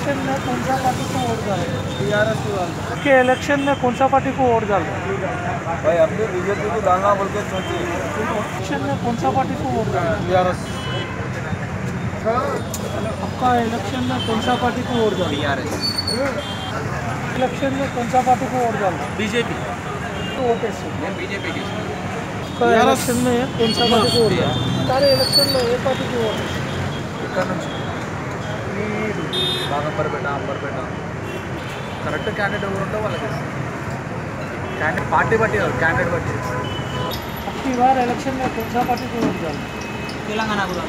Election में कौन सा पार्टी को वोट डालेंगे? टीआरएस को डालना के इलेक्शन में कौन सा पार्टी को वोट डालेंगे? भाई, अपने बीजेपी को डालना बोल के सोचिए। इलेक्शन में कौन सा पार्टी को वोट डालेंगे? टीआरएस। आपका इलेक्शन में कौन सा पार्टी को वोट डालेंगे? टीआरएस। इलेक्शन में कौन सा पार्टी को वोट डालेंगे? बीजेपी। तो वोट है बीजेपी की। आपका इलेक्शन में कौन सा पार्टी को वोट डालेंगे? सारे इलेक्शन में ఏ పార్టీకి ఓటు వేస్తారు? ఇక్కడ నుంచి బాగా అంబర్పేట కరెక్ట్ క్యాండిడేట్ ఎవరు ఉంటే వాళ్ళకి క్యాండిడేట్ పార్టీ బట్టి కాదు, క్యాండిడేట్ బట్టి आपकी बार इलेक्शन में कौन सा पार्टी को वोट डालेंगे? తెలంగాణ కూడా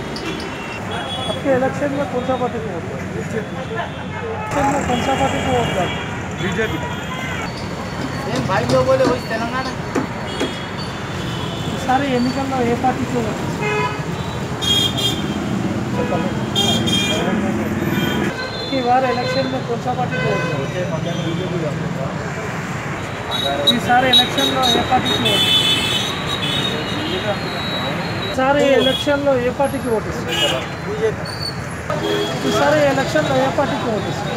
आपके इलेक्शन में कौन सा पार्टी को वोट डालेंगे? इलेक्शन में कौन सा पार्टी को वोट डालेंगे? बीजेपी। भाई लोग बोले वही तेलंगाना सारे ఎన్నికల్లో ఏ పార్టీకి ఓటు వేస్తారు? की बार इलेक्शन में कौन सा पार्टी को वोट डालेंगे? ఈ सारे इलेक्शन లో ఏ పార్టీకి ఓటు వేస్తారు? सारे इलेक्शन లో ఏ పార్టీకి ఓటు వేస్తారు? ఈ सारे इलेक्शन లో ఏ పార్టీకి ఓటు వేస్తారు?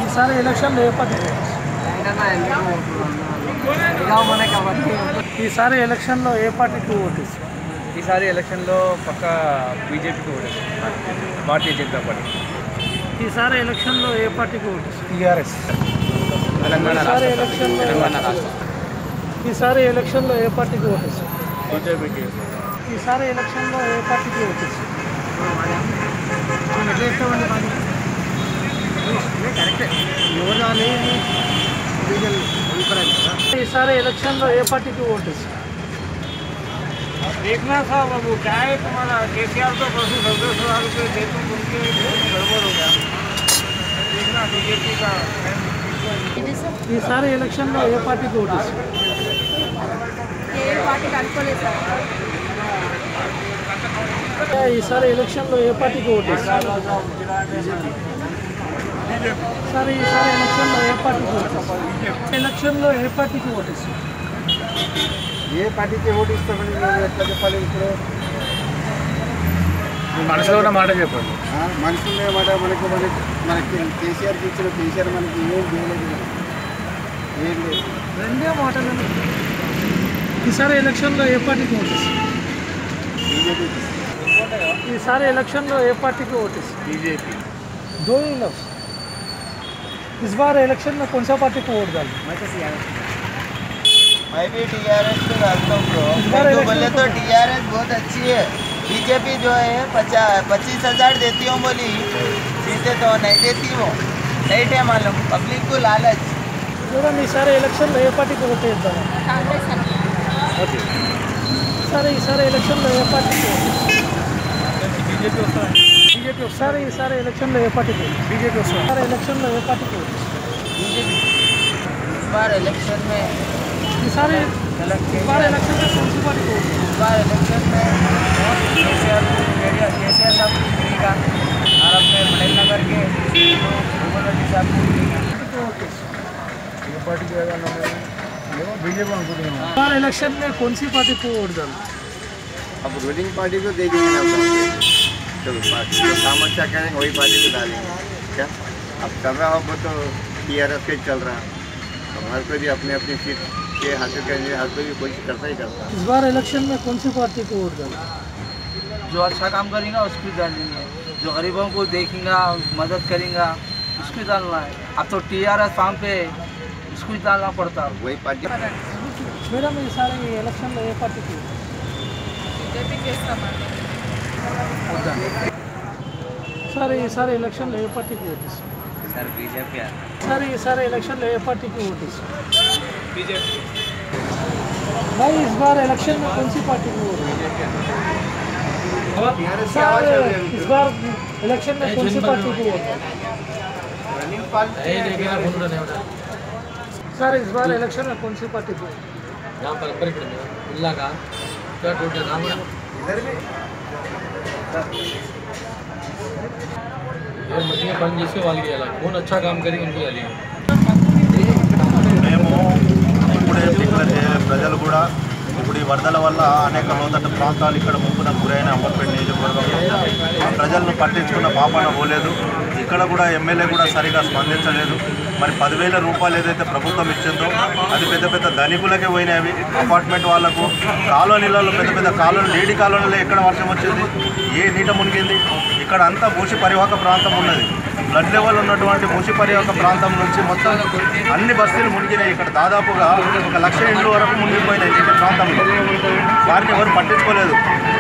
ఈ सारे इलेक्शन లో ఏ పార్టీకి ఓటు వేస్తారు? ఈసారి ఎలక్షన్లో ఏ పార్టీకి ఓటేస్తారు? ఈసారి ఎలక్షన్లో పక్క బీజేపీకి ఓటేస్తారు, భారతీయ జనతా పార్టీ. ఈసారి ఎలక్షన్లో ఏ పార్టీకి ఓటేస్తారు? టీఆర్ఎస్. తెలంగాణ రాష్ట్రం. ఈసారి ఎలక్షన్లో ఏ పార్టీకి ఓటేస్తారు? బీజేపీకి. ఈసారి ఎలక్షన్లో ఏ పార్టీకి ఓటేస్తారు? ఈసారి ఎలక్షన్లో ఏ పార్టీకి ఓటేస్తారు? देखना था बाबू, क्या है तुम्हारा केसीआर तो परसों 10,000 रुपये दे तुम उनके गड़बड़ हो गया। देखना बीजेपी का। ఈసారి ఎలక్షన్లో ఏ పార్టీకి ఓటేస్తారు? ఈసారి ఎలక్షన్లో ఏ పార్టీకి ఓటేస్తారు? సరే ఈసారి ఎలక్షన్లో ఏ పార్టీకి ఓటేస్తారు? ఎలక్షన్లో ఏ పార్టీకి ఓటేస్తారు? ఏ పార్టీకి ఓటు ఇస్తామని మేము ఎట్లా చెప్పాలి? ఇప్పుడు మనసులో ఉన్న మాట చెప్పండి. మనసులో మాట మనకి కేసీఆర్కి ఇచ్చిన కేసీఆర్ మనకి ఏం చేయలేదు, ఏం లేదు. రెండే మాటలు. ఈసారి ఎలక్షన్లో ఏ పార్టీకి ఓటేస్తారు? బీజేపీ. ఈసారి ఎలక్షన్లో ఏ పార్టీకి ఓటేస్తారు? बीजेपी। दो ही लफ्ज़। इस बार इलेक्शन में कौन सा पार्टी को वोट डालें? मैं भी टीआरएस को डालता हूँ ब्रो। तो बोले तो टीआरएस बहुत अच्छी है। बीजेपी जो है 25,000 देती हूँ बोली, सीधे तो नहीं देती हूँ, नहीं थे मालूम पब्लिक को लालच। చూడండి ఈసారి ఎలక్షన్లో ఏ పార్టీకి ఓటు వేద్దాం? సరే ఈసారి ఎలక్షన్లో ఏ పార్టీకి बीजेपी వస్తుంది. బీజేపీ ఒకసారి ఈసారి ఎలక్షన్లో ఏ పార్టీకి बीजेपी వస్తుంది. ఈసారి ఎలక్షన్లో ఏ పార్టీకి बीजेपी इस बार इलेक्शन में ఈసారి ఎలక్షన్ में कौन सी पार्टी को इस बार इलेक्शन में केसीआर साहब को मिलेगा और अपने पटेल नगर के भूपेंद्र साहब को मिलेगा। ఏ పార్టీకి ఏమో बीजेपी అనుకుంటున్నాం. बार इलेक्शन में कौन सी पार्टी को वोट डालें? अब रूलिंग पार्टी को दे देंगे ना, तो पार्टी जो काम अच्छा करेंगे वही पार्टी को डालेंगे। क्या अब कर रहा हो वो तो टीआरएस का चल रहा है, तो हर कोई भी अपनी अपनी सीट के हासिल करने हर कोई भी कोशिश करता ही करता है। इस बार इलेक्शन में कौन सी पार्टी को वोट डालें? जो अच्छा काम करेगा उसको डालेंगे, जो गरीबों को देखेगा मदद करेगा उसको डालना है। अब तो टीआरएस फॉर्म पे उसको डालना पड़ता है, वही पार्टी। మేడం ఈసారి ఎలక్షన్లో ఏ పార్టీకి సరే ఈసారి ఎలక్షన్లో ఏ పార్టీకి ఓటేస్తారు? सर बीजेपी సరే ఈసారి ఎలక్షన్లో ఏ పార్టీకి ఓటేస్తారు? बीजेपी। भाई इस बार इलेक्शन में कौन सी पार्टी को वोट? सर इस बार इलेक्शन में कौन सी पार्टी को वोट? सर इस बार इलेक्शन में कौन सी पार्टी को? పని చేసే వాళ్ళకి వెళ్ళాలి, ఫోన్ అచ్చా కామ్ కరి ఇంటికి వెళ్ళాలి. మేము ఇప్పుడే డిక్లేర్ చేయాలి, ప్రజలు కూడా ఇప్పుడు ఈ వరదల వల్ల అనేక లోతట్టు ప్రాంతాలు ఇక్కడ ముంపున గురైన అంబర్పేట నియోజకవర్గంలో ప్రజలను పట్టించుకున్న పాపాన పోలేదు. ఇక్కడ కూడా ఎమ్మెల్యే కూడా సరిగా స్పందించలేదు. మరి 10,000 రూపాయలు ఏదైతే ప్రభుత్వం ఇచ్చిందో అది పెద్ద పెద్ద ధనికులకే పోయినవి. అపార్ట్మెంట్ వాళ్లకు కాలనీలలో పెద్ద పెద్ద కాలనీ లేడీ కాలనీలో ఎక్కడ వర్షం వచ్చింది, ఏ నీట మునిగింది? ఇక్కడ అంతా మూసి పరివాహక ప్రాంతం ఉన్నది. ఫ్లడ్ లెవెల్ ఉన్నటువంటి మూసి పరివాహక ప్రాంతం నుంచి మొత్తం అన్ని బస్తీలు మునిగినాయి. ఇక్కడ దాదాపుగా 1,00,000 ఇండ్ల వరకు మునిగిపోయినాయి నీటి ప్రాంతంలో. వారిని ఎవరు పట్టించుకోలేదు.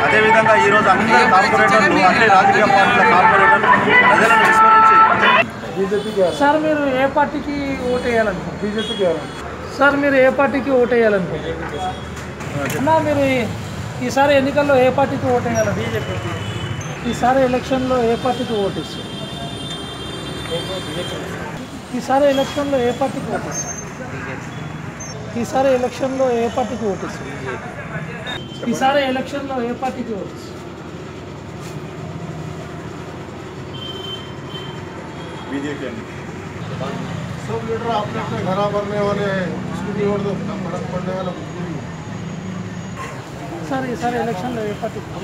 అదేవిధంగా ఈరోజు అందరి కార్పొరేటర్లు, అన్ని రాజకీయ పార్టీల కార్పొరేటర్లు ప్రజలను విస్మరించి సార్ మీరు ఏ పార్టీకి ఓటు వేయాలనుకుంటున్నారు? బీజేపీకి సార్ మీరు ఏ పార్టీకి ఓటు వేయాలనుకుంటున్నారు? అన్నా మీరు ఈసారి ఎన్నికల్లో ఏ పార్టీకి ఓటు వేయాలి? బీజేపీకి. ఈసారి ఎలక్షన్లో ఏ పార్టీకి ఓటు ఇస్తారు? ఈసారి ఎలక్షన్లో ఏ పార్టీకి ఓటు ఇస్తారు? ఈసారి ఎలక్షన్లో ఏ పార్టీకి ఓటు ఇస్తారు? ఈసారి ఎలక్షన్లో ఏ పార్టీకి ఓటు ఇస్తారు? बीजेपी है। सब लीडर अपने अपने घर भरने वाले हैं, उसको भी वोट दो, फर्क पड़ने वाला बिल्कुल नहीं। सर ये सारे इलेक्शन में पार्टी మన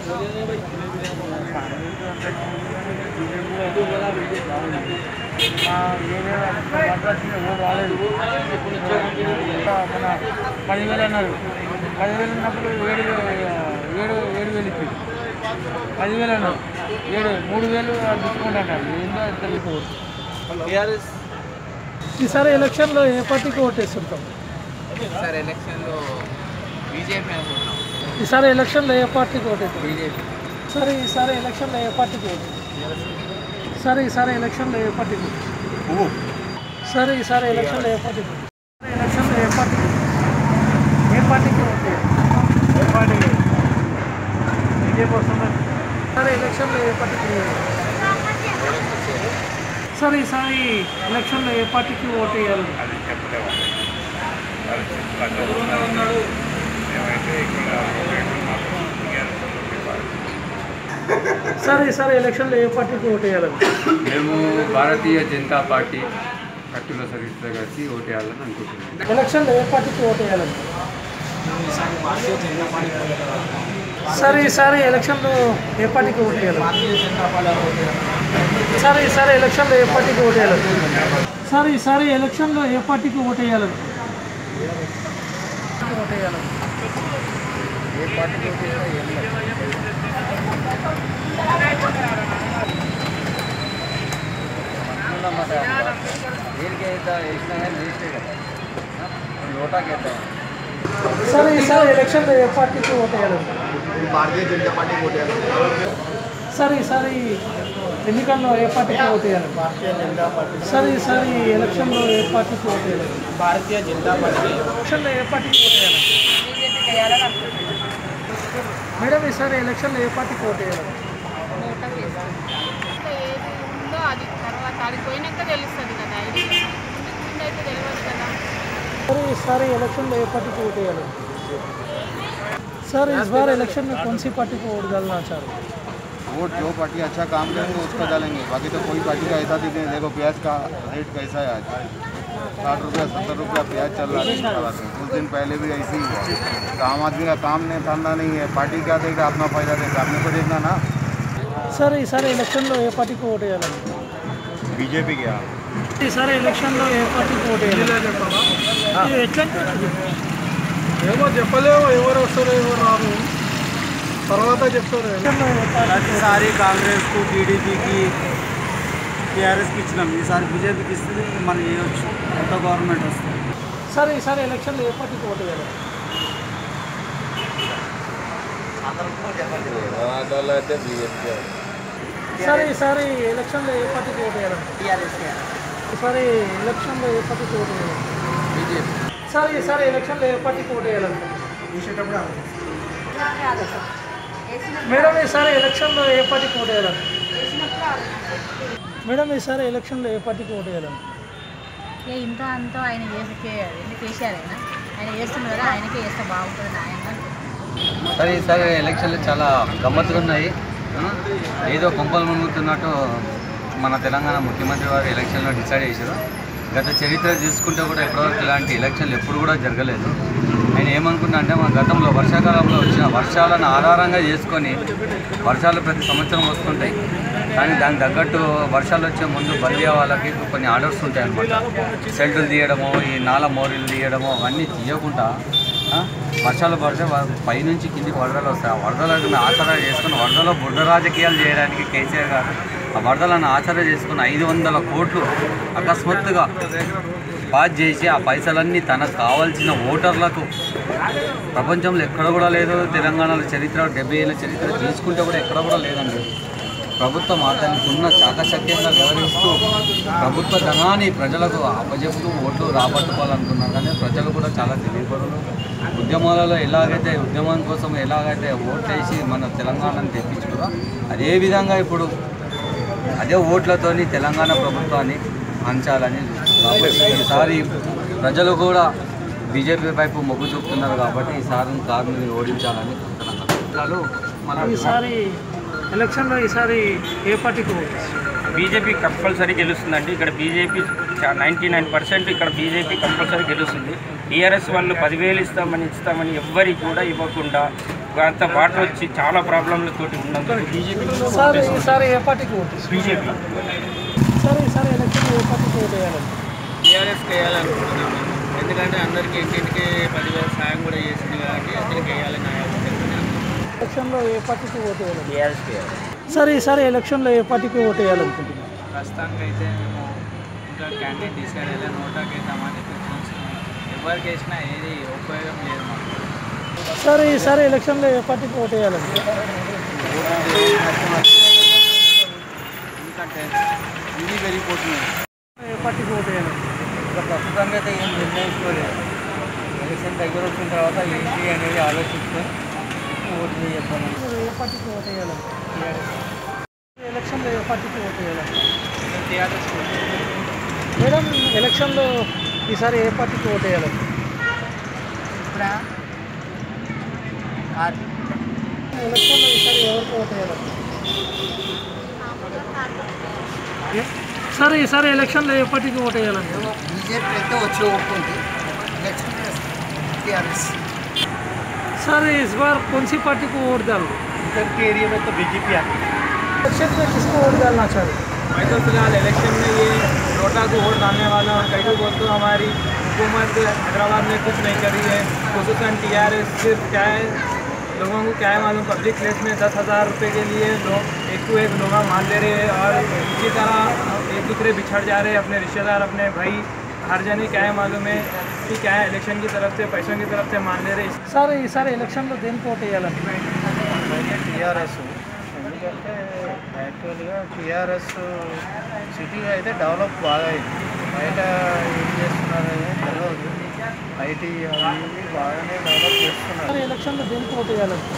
10,000 అన్నారు. 10,000 ఉన్నప్పుడు 7,000 ఇచ్చింది. 10,000 అన్నారు, 3,000 డిస్కౌంట్ అంటారు. ఏందో తెలుసు. ఈసారి ఎలక్షన్లో ఏ పార్టీకి ఓటేస్తుంటాం? సార్ ఎలక్షన్లో బీజేపీ అనుకుంటున్నాం. ఈసారి ఎలక్షన్లో ఏ పార్టీకి ఓటేస్తాం? బీజేపీ. సరే ఈసారి ఎలక్షన్లో ఏ పార్టీకి ఓటు? సరే ఈసారి ఎలక్షన్లో ఏ పార్టీకి? సరే ఈసారి ఎలక్షన్లో ఏ పార్టీకి? ఎలక్షన్లో ఏ పార్టీకి? ఏ పార్టీకి ఓటు? ఏ పార్టీకి? బీజేపీ వస్తుంది. సరే ఎలక్షన్లో ఏ పార్టీకి? సరే ఈసారి ఎలక్షన్లో ఏ పార్టీకి ఓటు వేయాలి? సరే ఈసారి ఎలక్షన్లో ఏ పార్టీకి ఓటు వేయాలి? మేము భారతీయ జనతా పార్టీ కట్టుల సర్వీస్లో కలిసి ఓటు వేయాలని అనుకుంటున్నాం. ఎలక్షన్లో ఏ పార్టీకి ఓటు వేయాలి? సరే ఈసారి ఎలక్షన్లో ఏ పార్టీకి ఓటు వేయాలి? సరే ఈసారి ఎలక్షన్లో ఏ పార్టీకి ఓటు వేయాలి? సరే ఈసారి ఎలక్షన్లో ఏ పార్టీకి ఓటు వేయాలి? ఓటు వేయాలి. ఏ పార్టీకి ఓటు వేయాలి? సరే ఈసారి ఎలక్షన్లో ఏ పార్టీకి ఓటు వేయాలి? భారతీయ జనతా పార్టీ ఓటు వేయాలి. సరే ఈసారి ఎన్నికల్లో ఏ పార్టీకి ఓటు వేయాలి? భారతీయ జనతా పార్టీ. సరే ఈసారి ఎలక్షన్లో ఏ పార్టీకి ఓటు వేయాలి? భారతీయ జనతా పార్టీ. ఎలక్షన్లో ఏ పార్టీకి ఓటు వేయాలి? మేడం ఈసారి ఎలక్షన్లో ఏ పార్టీకి ఓటు వేయాలి? ఏది ఉందో అది తర్వాత అది పోయినాక తెలుస్తుంది కదా. ఇది ముందైతే తెలియదు కదా. सर इस सारे इलेक्शन में पार्टी को वोट डालें? सर इस बार इलेक्शन में कौन सी पार्टी को वोट डालना चाह रहे हैं? वोट जो पार्टी अच्छा काम करेंगे उसको डालेंगे, बाकी तो कोई पार्टी का ऐसा दीजिए। देखो प्याज का रेट कैसा है आज, 60 रुपया 70 रुपया प्याज चल रहा है। कुछ दिन पहले भी ऐसे ही हुआ। तो आम आदमी का काम नहीं धंधा नहीं है, पार्टी क्या देगा? अपना फायदा देगा, अपने को देखना ना। सर इस सारे इलेक्शन में पार्टी को वोट डालें? बीजेपी क्या ఈ సారి ఎలక్షన్లో ఏ పార్టీకి ఓటు వేయాలి? ఏమో చెప్పలేము, ఎవరు వస్తారో ఎవరు రారు, తర్వాత చెప్తారు. ప్రతిసారి కాంగ్రెస్కు, టీడీపీకి, టీఆర్ఎస్కి ఇచ్చినాం. ఈసారి బీజేపీకి ఇస్తే మనం చేయవచ్చు, కొత్త గవర్నమెంట్ వస్తుంది. సరే ఈసారి ఎలక్షన్లో ఏ పార్టీకి ఓటు వేయాలి? సరే ఈసారి ఎలక్షన్లో ఏ పార్టీకి ఓటు వేయాలి? ఈసారి ఎలక్షన్లో ఏ పార్టీకి ఓటు వేయాలి? సరే ఈసారి ఎలక్షన్లో ఏ పార్టీకి ఓటు వేయాలి? మేడం ఈసారి ఎలక్షన్లో ఏ పార్టీకి ఓటు వేయాలి? మేడం ఈసారి ఎలక్షన్లో ఏ పార్టీకి ఓటు వేయాలి? ఇంత అంతా ఆయన కేసీఆర్ ఆయన చేస్తున్నారు కదా, ఆయనకే చేస్తే బాగుంటుంది న్యాయంగా. సరే ఈసారి ఎలక్షన్లు చాలా గమ్మత్తుగా ఉన్నాయి. ఏదో కొంపలు మునుగుతున్నట్టు మన తెలంగాణ ముఖ్యమంత్రి వారు ఎలక్షన్లో డిసైడ్ చేశారు. గత చరిత్ర చూసుకుంటే కూడా ఎప్పటివరకు ఇలాంటి ఎలక్షన్లు ఎప్పుడు కూడా జరగలేదు. ఆయన ఏమనుకున్నా అంటే మన గతంలో వర్షాకాలంలో వచ్చిన వర్షాలను ఆధారంగా చేసుకొని వర్షాలు ప్రతి సంవత్సరం వస్తుంటాయి, కానీ దానికి తగ్గట్టు వర్షాలు వచ్చే ముందు బందీ వాళ్ళకి కొన్ని ఆర్డర్స్ ఉంటాయి అన్నమాట. షెల్టులు తీయడము, ఈ నాల మోరీలు తీయడము అవన్నీ తీయకుండా వర్షాలు పడితే పైనుంచి కిందికి వరదలు వస్తాయి. ఆ వరదలను ఆసరా చేసుకుని వరదలో బురద రాజకీయాలు చేయడానికి కేసీఆర్ గారు ఆ వరదలను ఆసరా చేసుకుని 500 కోట్లు అకస్మాత్తుగా పాస్ చేసి ఆ పైసలన్నీ తనకు కావాల్సిన ఓటర్లకు ప్రపంచంలో ఎక్కడ కూడా లేదు. తెలంగాణలో చరిత్ర 70 ఏళ్ళ చరిత్ర తీసుకుంటే కూడా ఎక్కడ కూడా లేదండి. ప్రభుత్వం అతనికి ఉన్న చాకచక్యంగా వ్యవహరిస్తూ ప్రభుత్వ ధనాన్ని ప్రజలకు అప్పజెప్తూ ఓట్లు రాబట్టుకోవాలనుకున్నారు. కానీ ప్రజలు కూడా చాలా తెలియపరులు. ఉద్యమాలలో ఎలాగైతే ఉద్యమం కోసం ఎలాగైతే ఓట్లేసి మన తెలంగాణను తెప్పించుకున్నారో అదేవిధంగా ఇప్పుడు అదే ఓట్లతోని తెలంగాణ ప్రభుత్వాన్ని అంచాలని కాబట్టి ఈసారి ప్రజలు కూడా బీజేపీ వైపు మొగ్గు చూపుతున్నారు. కాబట్టి ఈసారి కారుని ఓడించాలని ఈసారి ఎలక్షన్లో ఈసారి ఏ పార్టీకి బీజేపీ కంపల్సరీ గెలుస్తుందండి. ఇక్కడ బీజేపీ 99% ఇక్కడ బీజేపీ కంపల్సరీ గెలుస్తుంది. టీఆర్ఎస్ వాళ్ళు 10,000 ఇస్తామని ఎవ్వరికి కూడా ఇవ్వకుండా అంత వాటర్ వచ్చి చాలా ప్రాబ్లంలతో ఉన్నందుకు బీజేపీ ఈసారి ఏ పార్టీకి బీజేపీ ఈసారి ఎలక్షన్లో ఏ పార్టీకి ఓటు వేయాలండి? టీఆర్ఎస్కి వేయాలనుకుంటున్నాను. ఎందుకంటే అందరికీ ఇంటింటికి 10,000 సాయం కూడా చేసింది కాబట్టి అందరికి వేయాలని ఎలక్షన్లో ఏ పార్టీకి ఓటు వేయాలి? టీఆర్ఎస్కి వేయాలి. సరే ఈసారి ఎలక్షన్లో ఏ పార్టీకి ఓటు వేయాలనుకుంటున్నాను? ప్రస్తుతానికి అయితే మేము ఇంకా క్యాండిడేట్ డిసైడ్ అయ్యే నోటాకి వేద్దామని చూస్తున్నాం. ఎవరికి వేసినా ఏది ఉపయోగం లేదు మాకు. సరే ఈసారి ఎలక్షన్లో ఏ పార్టీకి ఓటు వేయాలండి? ఎందుకంటే ఇది పెరిగిపోతున్నాయి. ఏ పార్టీకి ఓటు వేయాలండి? ఇంకా ప్రస్తుతానికి అయితే ఏం నిర్ణయించుకోలేదు. ఎలక్షన్ దగ్గర వచ్చిన తర్వాత ఏంటి అనేది ఆలోచిస్తే ఓటు చేయాలి. ఏ పార్టీకి ఓటు వేయాలండి? ఎలక్షన్లో ఏ పార్టీకి ఓటు వేయాలండి? టీఆర్ఎస్ మేడం ఎలక్షన్లో ఈసారి ఏ పార్టీకి ఓటు వేయాలండి? ఎలక్షన్లో ఈసారి ఎవరికి ఓటు వేయాలండి? సరే ఈసారి ఎలక్షన్లో ఏ పార్టీకి ఓటు వేయాలండి? బీజేపీ అయితే వచ్చి ఒప్పుకుంది. टीआरएस सर इस बार कौन सी पार्टी को वोट डालो? इधर के एरिया में तो बीजेपी आती है। इलेक्शन में किसको वोट डालना चाहिए? मैं तो फिलहाल इलेक्शन में ये नोटा को वोट डालने वाला हूँ। कई लोग तो हमारी हुकूमत हैदराबाद में कुछ नहीं करी है, खुसूसन टीआरएस सिर्फ क्या है, लोगों को क्या है मालूम, पब्लिक प्लेस में 10,000 रुपये के लिए लोग एक को एक लोग मान ले रहे हैं और इसी तरह एक दूसरे बिछड़ जा रहे हैं, अपने रिश्तेदार अपने भाई हर जने क्या है मालूम है कि क्या है इलेक्शन की तरफ से पैसों की तरफ से मान ले रहे हैं। सर इलेक्शन में देन को టీఆర్ఎస్ ఎందుకంటే యాక్చువల్గా టీఆర్ఎస్ సిటీ అయితే డెవలప్ బాగా అయింది. బయట ఏం చేస్తున్నారని తెలియదు. ఐటీ అవి బాగానే డెవలప్ చేస్తున్నారు. ఎలక్షన్లో దేనికి ఓటు వేయాలంటే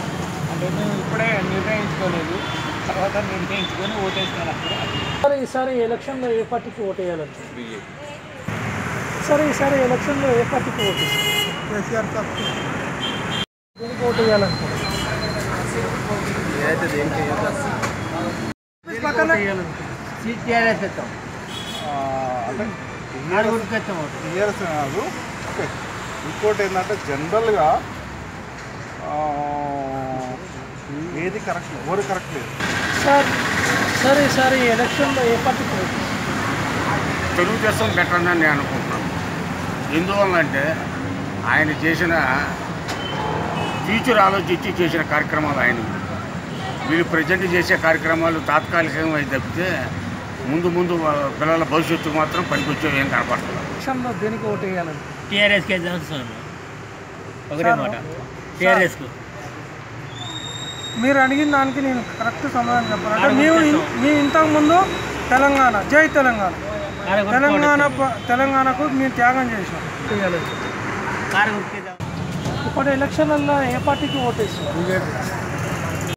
అంటే మేము ఇప్పుడే నిర్ణయించుకోలేదు, తర్వాత నిర్ణయించుకొని ఓటేస్తున్నాను. సరే ఈసారి ఎలక్షన్లో ఏ పార్టీకి ఓటు వేయాలంటే? సరే ఈసారి ఎలక్షన్లో ఏ పార్టీకి ఓటు కేసీఆర్ దేనికి ఓటు వేయాలంటే? అయితే దేనికి టీఆర్ఎస్ ఇస్తాం అంటే టీఆర్ఎస్ కాదు. ఓకే, ఇంకోటి ఏంటంటే జనరల్గా ఏది కరెక్ట్ ఎవరు కరెక్ట్ లేదు. సరే ఈసారి ఎలక్షన్లో ఏ పార్టీకి ఓటు? తెలుగుదేశం బెటర్ అని నేను అనుకుంటున్నాను. ఎందువల్లంటే ఆయన చేసిన ఫ్యూచర్ ఆలోచించి చేసిన కార్యక్రమాలు ఆయన వీళ్ళు ప్రజెంట్ చేసే కార్యక్రమాలు తాత్కాలికంగా తప్పితే ముందు ముందు పిల్లల భవిష్యత్తు మాత్రం పనికొచ్చేవి ఏం కనపడుతుంది. ఎలక్షన్లో దేనికి ఓటు వేయాలండి? టీఆర్ఎస్కే చేస్తాను, ఒకటే మాట టీఆర్ఎస్కు. మీరు అడిగిన దానికి నేను కరెక్ట్ సమాధానం చెప్పాలంటే మేము ఇంతకుముందు తెలంగాణ జై తెలంగాణ తెలంగాణకు మేము త్యాగం చేసాం. ఇప్పుడు ఎలక్షన్లలో ఏ పార్టీకి ఓటేస్తాం? బీజేపీ